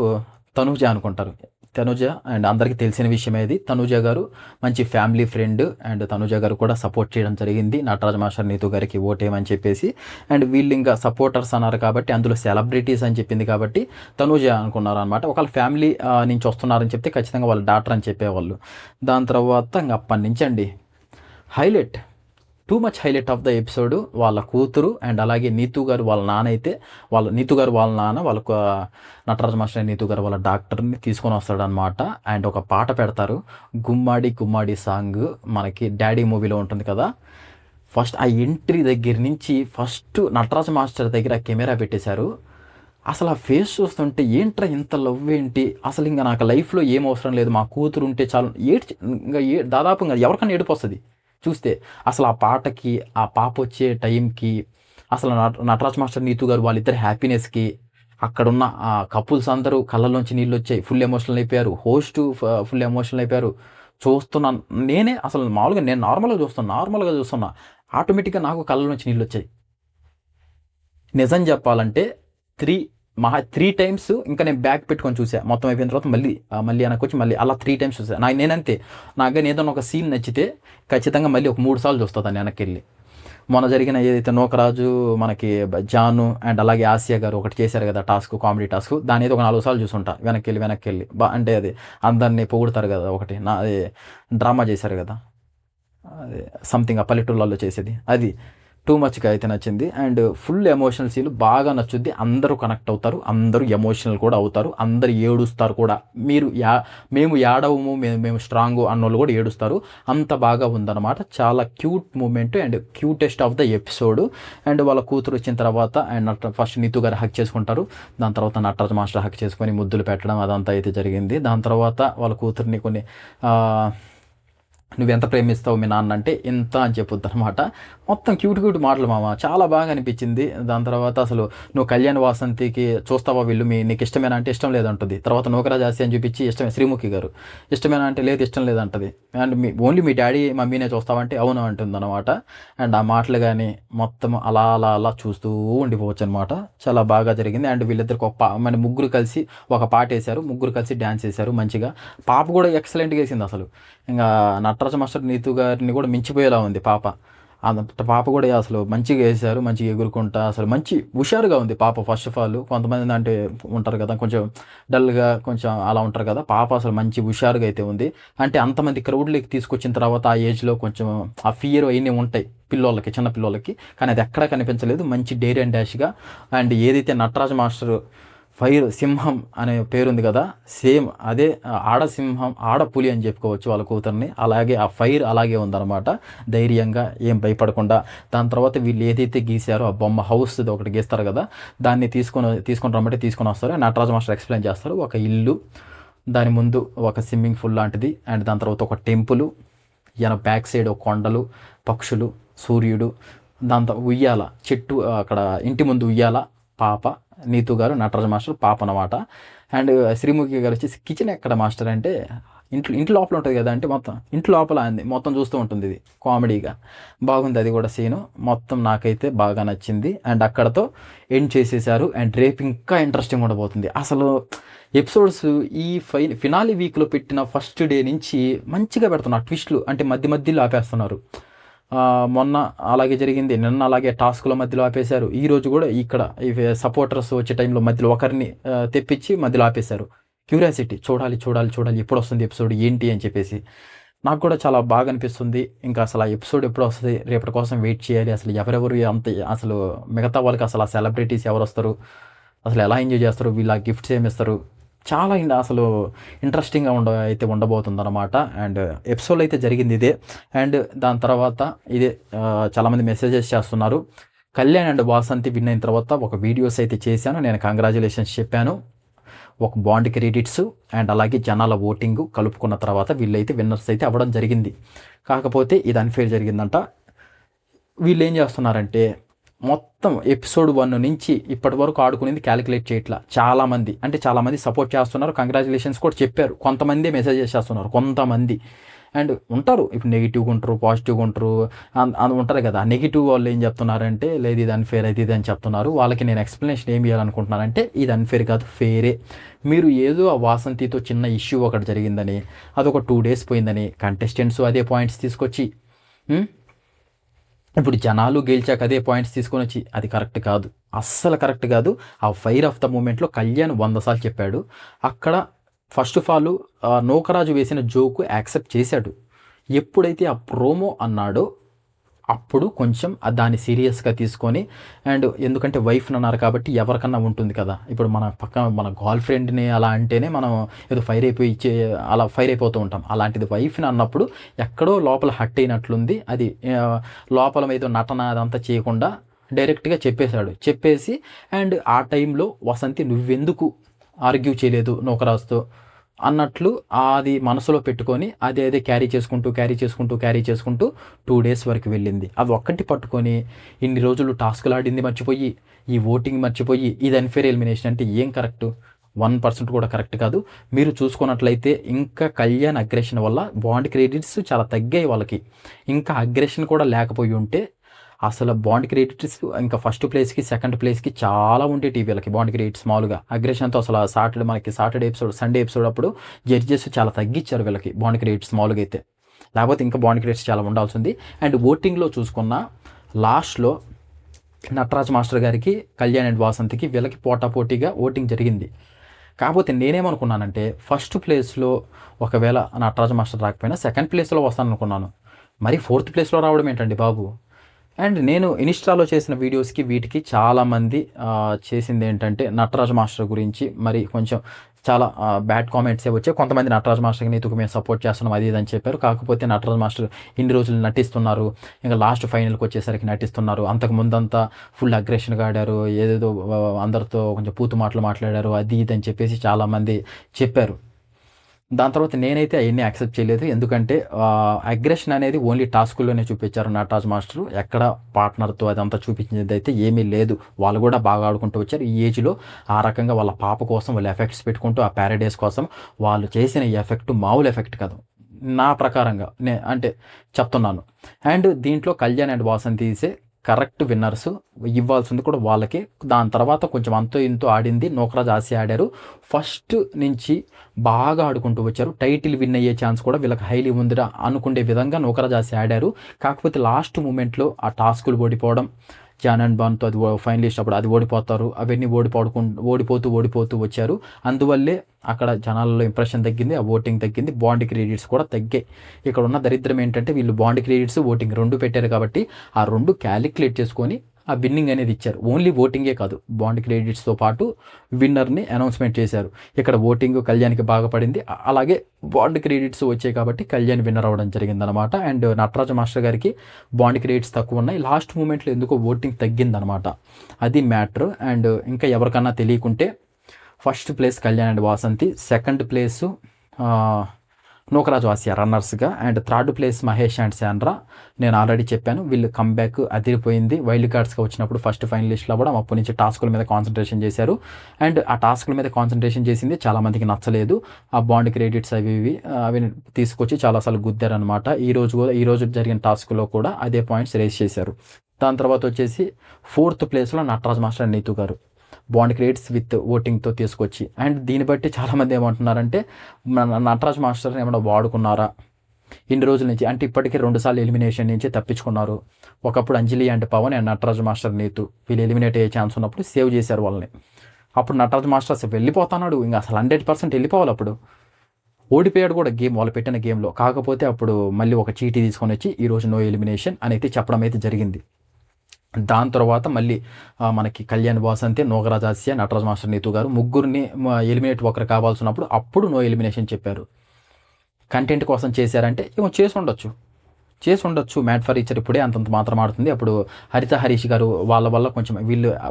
తనూజ అనుకుంటారు. తనుజ అండ్ అందరికీ తెలిసిన విషయమే ఇది. తనుజ గారు మంచి ఫ్యామిలీ ఫ్రెండ్ అండ్ తనుజ గారు కూడా సపోర్ట్ చేయడం జరిగింది నటరాజ్ మాస్టర్ నీతు గారికి ఓటేయమని చెప్పేసి. అండ్ వీళ్ళు ఇంకా సపోర్టర్స్ అన్నారు కాబట్టి అందులో సెలబ్రిటీస్ అని చెప్పింది కాబట్టి తనుజ అనుకున్నారు అనమాట. ఒకవేళ ఫ్యామిలీ నుంచి వస్తున్నారని చెప్తే ఖచ్చితంగా వాళ్ళ డాక్టర్ అని చెప్పేవాళ్ళు. దాని తర్వాత ఇంక అప్పటి నుంచి అండి highlight, too much highlight of the episode వాళ్ళ కూతురు అండ్ అలాగే నీతు గారు వాళ్ళ నాన్న అయితే నీతు గారు వాళ్ళ నాన్న వాళ్ళకు నటరాజ్ మాస్టర్ నీతు గారు వాళ్ళ డాక్టర్ని తీసుకొని వస్తాడనమాట. అండ్ ఒక పాట పెడతారు, గుమ్మాడి గుమ్మాడి సాంగ్ మనకి డాడీ మూవీలో ఉంటుంది కదా. ఫస్ట్ ఆ ఎంట్రీ దగ్గర నుంచి ఫస్ట్ నటరాజ్ మాస్టర్ దగ్గర కెమెరా పెట్టేశారు. అసలు ఆ ఫేస్ చూస్తుంటే ఏంట్రా ఇంత లవ్ ఏంటి, అసలు ఇంకా నాకు లైఫ్లో ఏం అవసరం లేదు, మా కూతురు ఉంటే చాలు ఇంకా దాదాపు ఇంకా ఎవరికైనా ఏడుపు వస్తుంది చూస్తే. అసలు ఆ పాటకి ఆ పాప వచ్చే టైంకి అసలు నటరాజ్ మాస్టర్ నీతు గారు వాళ్ళిద్దరు హ్యాపీనెస్కి అక్కడున్న ఆ కపుల్స్ అందరూ కళ్ళలోంచి నీళ్ళు వచ్చాయి, ఫుల్ ఎమోషనల్ అయిపోయారు. హోస్ట్ ఫుల్ ఎమోషనల్ అయిపోయారు. చూస్తున్నాను నేనే, అసలు మామూలుగా నేను నార్మల్గా చూస్తున్నా ఆటోమేటిక్గా నాకు కళ్ళలోంచి నీళ్ళు వచ్చాయి. నిజం చెప్పాలంటే 3 టైమ్స్ ఇంకా నేను బ్యాక్ పెట్టుకొని చూసాను. మొత్తం అయిపోయిన తర్వాత మళ్ళీ వెనకొచ్చి మళ్ళీ అలా 3 టైమ్స్ చూసాను. నేనంతే, నాకు ఏదైనా ఒక సీన్ నచ్చితే ఖచ్చితంగా మళ్ళీ ఒక 3 సార్లు చూస్తాను దాన్ని వెనక్కి వెళ్ళి. మొన్న జరిగిన ఏదైతే నూకరాజు మనకి జాను అండ్ అలాగే ఆసియా గారు ఒకటి చేశారు కదా టాస్క్, కామెడీ టాస్క్, దాని ఏదో ఒక 4 సార్లు చూసుంటా వెనక్కి వెళ్ళి అంటే అది అందరినీ పొగుడతారు కదా, ఒకటి అది డ్రామా చేశారు కదా, అది సంథింగ్ ఆ పల్లెటూళ్ళలో చేసేది, అది టూ మచ్గా అయితే నచ్చింది. అండ్ ఫుల్ ఎమోషనల్ సీన్ బాగా నచ్చుద్ది. అందరూ కనెక్ట్ అవుతారు, అందరూ ఎమోషనల్ కూడా అవుతారు, అందరు ఏడుస్తారు కూడా. మేము ఏడవము, మేము స్ట్రాంగ్ అన్నోళ్ళు కూడా ఏడుస్తారు. అంత బాగా ఉందన్నమాట. చాలా cute moment and cutest of the episode. And వాళ్ళ కూతురు వచ్చిన తర్వాత అండ్ ఫస్ట్ నీతు గారు హక్ చేసుకుంటారు. దాని తర్వాత నటరాజ్ మాస్టర్ హక్ చేసుకొని ముద్దులు పెట్టడం అదంతా అయితే జరిగింది. దాని తర్వాత వాళ్ళ కూతుర్ని కొన్ని నువ్వెంత ప్రేమిస్తావు మీ నాన్న అంటే ఎంత అని చెప్పొద్దు అనమాట. మొత్తం క్యూట్ మాటలు మామ, చాలా బాగా అనిపించింది. దాని తర్వాత అసలు నువ్వు కళ్యాణ్ వాసంతికి చూస్తావా వీళ్ళు నీకు ఇష్టమేనా అంటే ఇష్టం లేదంటుంది. తర్వాత నూకరాజ్ ఆసి అని చూపించి ఇష్టమే, శ్రీముఖి గారు ఇష్టమేనా అంటే లేదు ఇష్టం లేదంటది. అండ్ ఓన్లీ మీ డాడీ మమ్మీనే చూస్తావంటే అవును అంటుంది అనమాట. అండ్ ఆ మాటలు కానీ మొత్తం అలా చూస్తూ ఉండిపోవచ్చు అనమాట. చాలా బాగా జరిగింది. అండ్ వీళ్ళిద్దరికి మన ముగ్గురు కలిసి ఒక పాట వేశారు, ముగ్గురు కలిసి డ్యాన్స్ వేశారు మంచిగా. పాప కూడా ఎక్సలెంట్గా వేసింది అసలు. ఇంకా నటరాజ్ మాస్టర్ నీతు గారిని కూడా మించిపోయేలా ఉంది పాప. పాప కూడా అసలు మంచిగా వేశారు, మంచిగా ఎగురుకుంటా అసలు మంచి హుషారుగా ఉంది పాప. ఫస్ట్ ఆఫ్ ఆల్ కొంతమంది అంటే ఉంటారు కదా కొంచెం డల్గా కొంచెం అలా ఉంటారు కదా, పాప అసలు మంచి హుషారుగా అయితే ఉంది. అంటే అంతమంది క్రౌడ్లోకి తీసుకొచ్చిన తర్వాత ఆ ఏజ్లో కొంచెం ఆ ఫియర్ అవన్నీ ఉంటాయి చిన్న పిల్లలకి, కానీ అది ఎక్కడా కనిపించలేదు. మంచి డేర్ అండ్ డాష్గా. అండ్ ఏదైతే నటరాజ్ మాస్టర్ ఫైర్ సింహం అనే పేరుంది కదా, సేమ్ అదే ఆడపులి అని చెప్పుకోవచ్చు వాళ్ళ కూతుర్ని. అలాగే ఆ ఫైర్ అలాగే ఉందన్నమాట, ధైర్యంగా ఏం భయపడకుండా. దాని తర్వాత వీళ్ళు ఏదైతే గీసారో ఆ బొమ్మ హౌస్ ఒకటి గీస్తారు కదా, దాన్ని తీసుకొని రమ్మంటే తీసుకొని వస్తారు. నటరాజ్ మాస్టర్ ఎక్స్ప్లెయిన్ చేస్తారు. ఒక ఇల్లు, దాని ముందు ఒక స్విమ్మింగ్ పూల్ లాంటిది, అండ్ దాని తర్వాత ఒక టెంపుల్, బ్యాక్ సైడ్ ఒక కొండలు, పక్షులు, సూర్యుడు, దాంతో ఉయ్యాల చెట్టు, అక్కడ ఇంటి ముందు ఉయ్యాల, పాప నీతు గారు నటరాజ్ మాస్టర్ పాప అన్నమాట. అండ్ శ్రీముఖి గారు వచ్చేసి కిచెన్ ఎక్కడ మాస్టర్ అంటే ఇంట్లో లోపల ఉంటుంది కదా, అంటే మొత్తం ఇంట్లో లోపల అంది మొత్తం చూస్తూ ఉంటుంది. ఇది కామెడీగా బాగుంది అది కూడా సీను. మొత్తం నాకైతే బాగా నచ్చింది. అండ్ అక్కడతో ఎండ్ చేసేసారు. అండ్ రేపు ఇంకా ఇంట్రెస్టింగ్ ఉండబోతుంది. అసలు ఎపిసోడ్స్ ఈ ఫినాలి వీక్లో పెట్టిన ఫస్ట్ డే నుంచి మంచిగా పెడుతున్నారు ట్విస్ట్లు, అంటే మధ్యలో ఆపేస్తున్నారు. మొన్న అలాగే జరిగింది, నిన్న అలాగే టాస్క్లో మధ్యలో ఆపేశారు. ఈరోజు కూడా ఇక్కడ సపోర్టర్స్ వచ్చే టైంలో మధ్యలో ఒకరిని తెప్పించి మధ్యలో ఆపేశారు. క్యూరియాసిటీ, చూడాలి ఎప్పుడు వస్తుంది ఎపిసోడ్ ఏంటి అని చెప్పేసి. నాకు కూడా చాలా బాగా అనిపిస్తుంది. ఇంకా అసలు ఆ ఎపిసోడ్ ఎప్పుడు వస్తుంది రేపటి కోసం వెయిట్ చేయాలి. అసలు ఎవరెవరు అసలు మిగతా వాళ్ళకి అసలు ఆ సెలబ్రిటీస్ ఎవరు వస్తారు, అసలు ఎలా ఎంజాయ్ చేస్తారు, వీళ్ళ గిఫ్ట్స్ ఏమి ఇస్తారు, చాలా అసలు ఇంట్రెస్టింగ్గా ఉండబోతుంది అనమాట. అండ్ ఎపిసోడ్ అయితే జరిగింది ఇదే. అండ్ దాని తర్వాత ఇదే చాలామంది మెసేజెస్ చేస్తున్నారు. కళ్యాణ్ అండ్ వాసంతి విన్ అయిన తర్వాత ఒక వీడియోస్ అయితే చేశాను, నేను కంగ్రాచులేషన్స్ చెప్పాను. ఒక బాండ్ క్రెడిట్స్ అండ్ అలాగే జనాల ఓటింగ్ కలుపుకున్న తర్వాత వీళ్ళైతే విన్నర్స్ అయితే అవ్వడం జరిగింది. కాకపోతే ఇది అన్ఫేర్ జరిగిందంట. వీళ్ళు ఏం చేస్తున్నారంటే మొత్తం ఎపిసోడ్ 1 నుంచి ఇప్పటి వరకు ఆడుకునేది క్యాలిక్యులేట్ చేయట్లా. చాలామంది సపోర్ట్ చేస్తున్నారు, కంగ్రాచులేషన్స్ కూడా చెప్పారు. కొంతమంది మెసేజెస్ చేస్తున్నారు, కొంతమంది అండ్ ఉంటారు ఇప్పుడు నెగిటివ్గా ఉంటారు, పాజిటివ్గా ఉంటారు, అది ఉంటారు కదా. నెగిటివ్ వాళ్ళు ఏం చెప్తున్నారంటే లేదు ఇది అన్ఫేర్ అయితే ఇది అని చెప్తున్నారు. వాళ్ళకి నేను ఎక్స్ప్లెనేషన్ ఏం చేయాలనుకుంటున్నానంటే ఇది అన్ఫేర్ కాదు, ఫేరే. మీరు ఏదో ఆ వాసంతితో చిన్న ఇష్యూ ఒకటి జరిగిందని, అదొక 2 days పోయిందని కంటెస్టెంట్స్ అదే పాయింట్స్ తీసుకొచ్చి ఇప్పుడు జనాలు గెలిచాక అదే పాయింట్స్ తీసుకొని వచ్చి అది కరెక్ట్ కాదు, అస్సలు కరెక్ట్ కాదు. ఆ ఫైర్ ఆఫ్ ద మూమెంట్లో కళ్యాణ్ 100 సార్లు చెప్పాడు. అక్కడ ఫస్ట్ ఆఫ్ ఆల్ నూకరాజు వేసిన జోకు యాక్సెప్ట్ చేశాడు. ఎప్పుడైతే ఆ ప్రోమో అన్నాడో అప్పుడు కొంచెం దాన్ని సీరియస్గా తీసుకొని, అండ్ ఎందుకంటే వైఫ్ని అన్నారు కాబట్టి ఎవరికన్నా ఉంటుంది కదా. ఇప్పుడు మన పక్కన మన గర్ల్ ఫ్రెండ్ని అలా అంటేనే మనం ఏదో ఫైర్ అయిపోయి అలా ఫైర్ అయిపోతూ ఉంటాం. అలాంటిది వైఫ్ని అన్నప్పుడు ఎక్కడో లోపల హట్ అయినట్లుంది. అది లోపల ఏదో నటన అదంతా చేయకుండా డైరెక్ట్గా చెప్పేశాడు. చెప్పేసి అండ్ ఆ టైంలో వసంతి నువ్వెందుకు ఆర్గ్యూ చేయలేదు నూకరాజుతో అన్నట్లు అది మనసులో పెట్టుకొని అదే క్యారీ చేసుకుంటూ 2 days వరకు వెళ్ళింది. అది ఒక్కటి పట్టుకొని ఇన్ని రోజులు టాస్కులు ఆడింది మర్చిపోయి, ఈ ఓటింగ్ మర్చిపోయి ఇది అన్ఫేర్ ఎలిమినేషన్ అంటే ఏం కరెక్టు? 1% కూడా కరెక్ట్ కాదు. మీరు చూసుకున్నట్లయితే ఇంకా కళ్యాణ్ అగ్రెషన్ వల్ల బాండ్ క్రెడిట్స్ చాలా తగ్గాయి వాళ్ళకి. ఇంకా అగ్రెషన్ కూడా లేకపోయి ఉంటే అసలు బాండ్ క్రెడిట్స్ ఇంకా ఫస్ట్ ప్లేస్కి సెకండ్ ప్లేస్కి చాలా ఉండేవి వీళ్ళకి బాండ్ క్రెడిట్స్. మామూలుగా అగ్రెషన్తో అసలు సాటర్డే ఎపిసోడ్ సండే ఎపిసోడ్ అప్పుడు జడ్జెస్ చాలా తగ్గించారు వీళ్ళకి బాండ్ క్రెడిట్స్ మామూలుగా అయితే. లేకపోతే ఇంకా బాండ్ క్రెడిట్స్ చాలా ఉండాల్సింది. అండ్ ఓటింగ్లో చూసుకున్న లాస్ట్లో నటరాజ్ మాస్టర్ గారికి కళ్యాణ్ అండ్ వాసంతికి వీళ్ళకి పోటాపోటీగా ఓటింగ్ జరిగింది. కాకపోతే నేనేమనుకున్నానంటే ఫస్ట్ ప్లేస్లో ఒకవేళ నటరాజ్ మాస్టర్ రాకపోయినా సెకండ్ ప్లేస్లో వస్తాననుకున్నాను. మరి 4th ప్లేస్లో రావడం ఏంటండి బాబు? అండ్ నేను ఇన్స్టాలో చేసిన వీడియోస్కి వీటికి చాలామంది చేసింది ఏంటంటే నటరాజ్ మాస్టర్ గురించి మరి కొంచెం చాలా బ్యాడ్ కామెంట్సే వచ్చాయి. కొంతమంది నటరాజ్ మాస్టర్కి నీతుకు మేము సపోర్ట్ చేస్తున్నాం అది ఇది అని చెప్పారు. కాకపోతే నటరాజ్ మాస్టర్ ఇన్ని రోజులు నటిస్తున్నారు, ఇంకా లాస్ట్ ఫైనల్కి వచ్చేసరికి నటిస్తున్నారు. అంతకు ముందంతా ఫుల్ అగ్రెషన్గా ఆడారు, ఏదేదో అందరితో కొంచెం పూతు మాటలు మాట్లాడారు అది ఇది అని చెప్పేసి చాలామంది చెప్పారు. దాని తర్వాత నేనైతే అవన్నీ యాక్సెప్ట్ చేయలేదు. ఎందుకంటే అగ్రెషన్ అనేది ఓన్లీ టాస్కుల్లోనే చూపించారు నటరాజ్ మాస్టర్. ఎక్కడ పార్ట్నర్తో అదంతా చూపించేది అయితే ఏమీ లేదు. వాళ్ళు కూడా బాగా ఆడుకుంటూ వచ్చారు. ఈ ఏజ్లో ఆ రకంగా వాళ్ళ పాప కోసం వాళ్ళు ఎఫెక్ట్స్ పెట్టుకుంటూ ఆ ప్యారడైస్ కోసం వాళ్ళు చేసిన ఈ ఎఫెక్ట్ మామూలు ఎఫెక్ట్ కాదు నా ప్రకారంగా అంటే చెప్తున్నాను. అండ్ దీంట్లో కళ్యాణ్ అండ్ వాసంతిసే కరెక్ట్ విన్నర్స్, ఇవ్వాల్సింది కూడా వాళ్ళకి. దాని తర్వాత కొంచెం అంతో ఇంతో ఆడింది నూకరాజ్ ఆసి ఆడారు. ఫస్ట్ నుంచి బాగా ఆడుకుంటూ వచ్చారు. టైటిల్ విన్ అయ్యే ఛాన్స్ కూడా వీళ్ళకి హైలీ ఉందిరా అనుకునే విధంగా నూకరాజ్ ఆసి ఆడారు. కాకపోతే లాస్ట్ మూమెంట్లో ఆ టాస్కులు ఓడిపోవడం, జాన్ అండ్ బాన్తో అది ఫైనలిస్ట్ అప్పుడు అది ఓడిపోతారు, అవన్నీ ఓడిపోతూ వచ్చారు. అందువల్లే అక్కడ జనాలలో ఇంప్రెషన్ తగ్గింది, ఆ ఓటింగ్ తగ్గింది, బాండ్ క్రెడిట్స్ కూడా తగ్గాయి. ఇక్కడ ఉన్న దరిద్రం ఏంటంటే వీళ్ళు బాండ్ క్రెడిట్స్ ఓటింగ్ 2 పెట్టారు కాబట్టి ఆ 2 క్యాలిక్యులేట్ చేసుకొని ఆ విన్నింగ్ అనేది ఇచ్చారు. ఓన్లీ ఓటింగే కాదు, బాండ్ క్రెడిట్స్తో పాటు విన్నర్ని అనౌన్స్మెంట్ చేశారు. ఇక్కడ ఓటింగ్ కళ్యాణ్కి బాగా పడింది, అలాగే బాండ్ క్రెడిట్స్ వచ్చాయి కాబట్టి కళ్యాణ్ విన్నర్ అవ్వడం జరిగిందనమాట. అండ్ నటరాజ మాస్టర్ గారికి బాండ్ క్రెడిట్స్ తక్కువ ఉన్నాయి, లాస్ట్ మూమెంట్లో ఎందుకో ఓటింగ్ తగ్గిందనమాట, అది మ్యాటర్. అండ్ ఇంకా ఎవరికన్నా తెలియకుంటే first place Kalyan and Vasanthi, second place Nookaraj Asiya రన్నర్స్గా, and third place Mahesh and Sandra. నేను ఆల్రెడీ చెప్పాను వీళ్ళు కంబ్యాక్ అదిరిపోయింది. వైల్డ్ కార్డ్స్గా వచ్చినప్పుడు ఫస్ట్ ఫైనలిస్ట్లో కూడా అప్పటి నుంచి టాస్కుల మీద కాన్సన్ట్రేషన్ చేశారు. అండ్ ఆ టాస్కుల మీద కాన్సన్ట్రేషన్ చేసింది చాలామందికి నచ్చలేదు. ఆ బాండ్ క్రెడిట్స్ అవి తీసుకొచ్చి చాలాసార్లు గుద్దారనమాట. ఈ రోజు జరిగిన టాస్క్లో కూడా అదే పాయింట్స్ రేస్ చేశారు. దాని తర్వాత వచ్చేసి 4th ప్లేస్లో నటరాజ్ మాస్టర్ అండ్ నీతు గారు బాండ్ క్రెడిట్స్ విత్ ఓటింగ్తో తీసుకొచ్చి. అండ్ దీన్ని బట్టి చాలామంది ఏమంటున్నారంటే నటరాజ్ మాస్టర్ని ఏమైనా వాడుకున్నారా ఇన్ని రోజుల నుంచి, అంటే ఇప్పటికీ 2 సార్లు ఎలిమినేషన్ నుంచి తప్పించుకున్నారు. ఒకప్పుడు Anjali and Pavan and Nataraj master Neetu వీళ్ళు ఎలిమినేట్ అయ్యే ఛాన్స్ ఉన్నప్పుడు సేవ్ చేశారు వాళ్ళని. అప్పుడు నటరాజ్ మాస్టర్ అసలు వెళ్ళిపోతున్నాడు, ఇంకా అసలు 100% వెళ్ళిపోవాలి. అప్పుడు ఓడిపోయాడు కూడా గేమ్, వాళ్ళు పెట్టిన గేమ్లో. కాకపోతే అప్పుడు మళ్ళీ ఒక చీటీ తీసుకొని వచ్చి ఈరోజు నో ఎలిమినేషన్ అనేది చెప్పడం అయితే జరిగింది. దాని తర్వాత మళ్ళీ మనకి కళ్యాణ్ వాసంతి, నూకరాజ్ ఆసియా, నటరాజ్ మాస్టర్ నీతు గారు ముగ్గురిని ఎలిమినేట్ ఒకరు కావాల్సినప్పుడు అప్పుడు నో ఎలిమినేషన్ చెప్పారు. కంటెంట్ కోసం చేశారంటే ఏమో చేసి ఉండొచ్చు. మ్యాట్ ఫర్ ఈచర్ ఇప్పుడే అంతంత మాత్రం ఆడుతుంది. అప్పుడు హరిత హరీష్ గారు వాళ్ళ వల్ల కొంచెం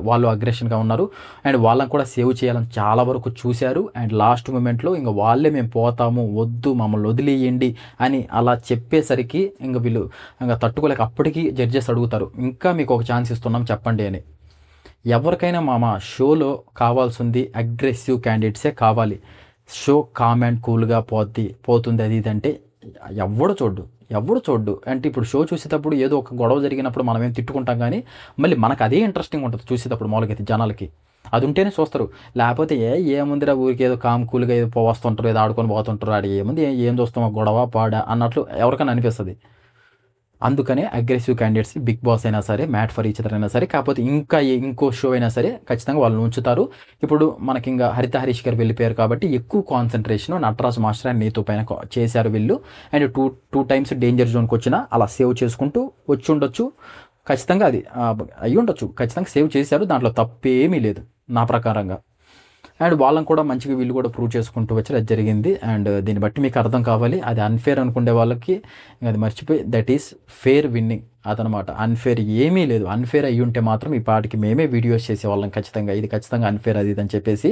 వాళ్ళు అగ్రెషన్గా ఉన్నారు అండ్ వాళ్ళని కూడా సేవ్ చేయాలని చాలా వరకు చూశారు. అండ్ లాస్ట్ మూమెంట్లో ఇంకా వాళ్ళే మేము పోతాము, వద్దు మమ్మల్ని వదిలేయండి అని అలా చెప్పేసరికి ఇంకా వీళ్ళు ఇంకా తట్టుకోలేక అప్పటికి జడ్జెస్ అడుగుతారు ఇంకా మీకు ఒక ఛాన్స్ ఇస్తున్నాం చెప్పండి అని. ఎవరికైనా షోలో కావాల్సింది అగ్రెసివ్ క్యాండిడేట్సే కావాలి. షో కామ్ అండ్ కూల్గా పోతుంది అది ఇదంటే ఎవడు చూడ్డు అంటే ఇప్పుడు షో చూసేటప్పుడు ఏదో ఒక గొడవ జరిగినప్పుడు మనం ఏం తిట్టుకుంటాం కానీ మళ్ళీ మనకు అదే ఇంట్రెస్టింగ్ ఉంటుంది చూసేటప్పుడు మామూలుగా జనాలకి అది ఉంటేనే చూస్తారు. లేకపోతే ఏముందిరా ఊరికి ఏదో కామ్ కూల్గా ఏదో వస్తుంటారు, ఏదో ఆడుకొని పోతుంటారు, ఆడ ఏముంది ఏం చూస్తాం గొడవ పాడ అన్నట్లు ఎవరికైనా అనిపిస్తుంది. అందుకనే అగ్రెసివ్ క్యాండిడేట్స్ బిగ్ బాస్ అయినా సరే, మ్యాట్ ఫర్ ఈచ్ అదర్ అయినా సరే, కాకపోతే ఇంకో షో అయినా సరే ఖచ్చితంగా వాళ్ళని ఉంచుతారు. ఇప్పుడు మనకి ఇంకా హరిత హరీష్ గారు వెళ్ళిపోయారు కాబట్టి ఎక్కువ concentration Nataraj master and Neetu పైన చేశారు వీళ్ళు. అండ్ టూ టైమ్స్ డేంజర్ జోన్కి వచ్చినా అలా సేవ్ చేసుకుంటూ వచ్చి ఉండొచ్చు. ఖచ్చితంగా అది అయ్యి ఉండొచ్చు, ఖచ్చితంగా సేవ్ చేశారు, దాంట్లో తప్పేమీ లేదు నా ప్రకారంగా. అండ్ వాళ్ళని కూడా మంచిగా వీళ్ళు కూడా ప్రూవ్ చేసుకుంటూ వచ్చి అది జరిగింది. అండ్ దీన్ని బట్టి మీకు అర్థం కావాలి, అది అన్ఫేర్ అనుకునే వాళ్ళకి అది మర్చిపోయి దట్ ఈస్ ఫేర్ విన్నింగ్ అదనమాట. అన్ఫేర్ ఏమీ లేదు. అన్ఫేర్ అయ్యి ఉంటే మాత్రం ఈ పాటికి మేమే వీడియోస్ చేసేవాళ్ళం ఖచ్చితంగా, ఇది ఖచ్చితంగా అన్ఫేర్ అది ఇది అని చెప్పేసి.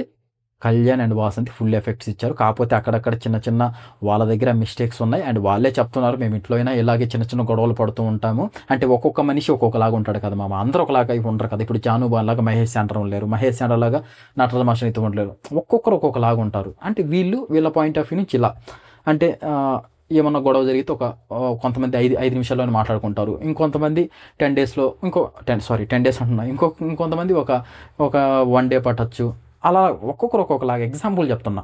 Kalyan and Vasanthi full effects ఇచ్చారు. కాకపోతే అక్కడక్కడ చిన్న వాళ్ళ దగ్గర మిస్టేక్స్ ఉన్నాయి. అండ్ వాళ్ళే చెప్తున్నారు మేము ఇంట్లో అయినా ఇలాగే చిన్న గొడవలు పడుతూ ఉంటాము. అంటే ఒక్కొక్క మనిషి ఒక్కొక్కలాగా ఉంటాడు కదా మామ, అందరూ ఒకలాగా ఉండరు కదా. ఇప్పుడు జాను లాగా మహేష్ సెంటర్ లేరు, మహేష్ సెంటర్ లాగా నటరాజ మాస్టర్ అయితే ఉండలేరు. ఒక్కొక్కరు ఒక్కొక్కలాగా ఉంటారు. అంటే వీళ్ళ పాయింట్ ఆఫ్ వ్యూ నుంచి ఇలా అంటే ఏమన్నా గొడవ జరిగితే కొంతమంది 5 నిమిషాల్లోనే మాట్లాడుకుంటారు, ఇంకొంతమంది 10 డేస్లో 10 డేస్ అంటున్నా, ఇంకొంతమంది ఒక 1 డే పట్టచ్చు. అలా ఒక్కొక్కరు ఒక్కొక్కలాగా ఎగ్జాంపుల్ చెప్తున్నా.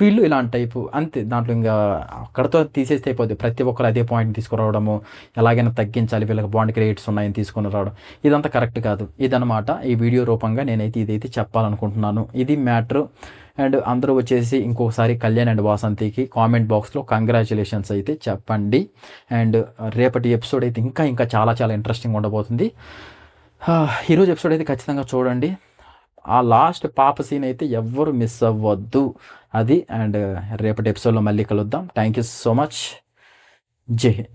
వీళ్ళు ఇలాంటి టైపు అంతే, దాంట్లో ఇంకా అక్కడతో తీసేస్తే అయిపోద్ది. ప్రతి ఒక్కరు అదే పాయింట్ తీసుకురావడము, ఎలాగైనా తగ్గించాలి వీళ్ళకి బాండ్ క్రియేట్స్ ఉన్నాయని తీసుకుని రావడం, ఇదంతా కరెక్ట్ కాదు. ఇదనమాట ఈ వీడియో రూపంగా నేనైతే ఇదైతే చెప్పాలనుకుంటున్నాను. ఇది మ్యాటర్. అండ్ అందరూ వచ్చేసి ఇంకొకసారి కళ్యాణ్ అండ్ వాసంతికి కామెంట్ బాక్స్లో కంగ్రాచులేషన్స్ అయితే చెప్పండి. అండ్ రేపటి ఎపిసోడ్ అయితే ఇంకా చాలా ఇంట్రెస్టింగ్ ఉండబోతుంది. ఈరోజు ఎపిసోడ్ అయితే ఖచ్చితంగా చూడండి. ఆ లాస్ట్ పాప సీన్ అయితే ఎవ్వరు మిస్ అవ్వద్దు అది. అండ్ రేపటి ఎపిసోడ్లో మళ్ళీ కలుద్దాం. Thank you so much. జై హింద్.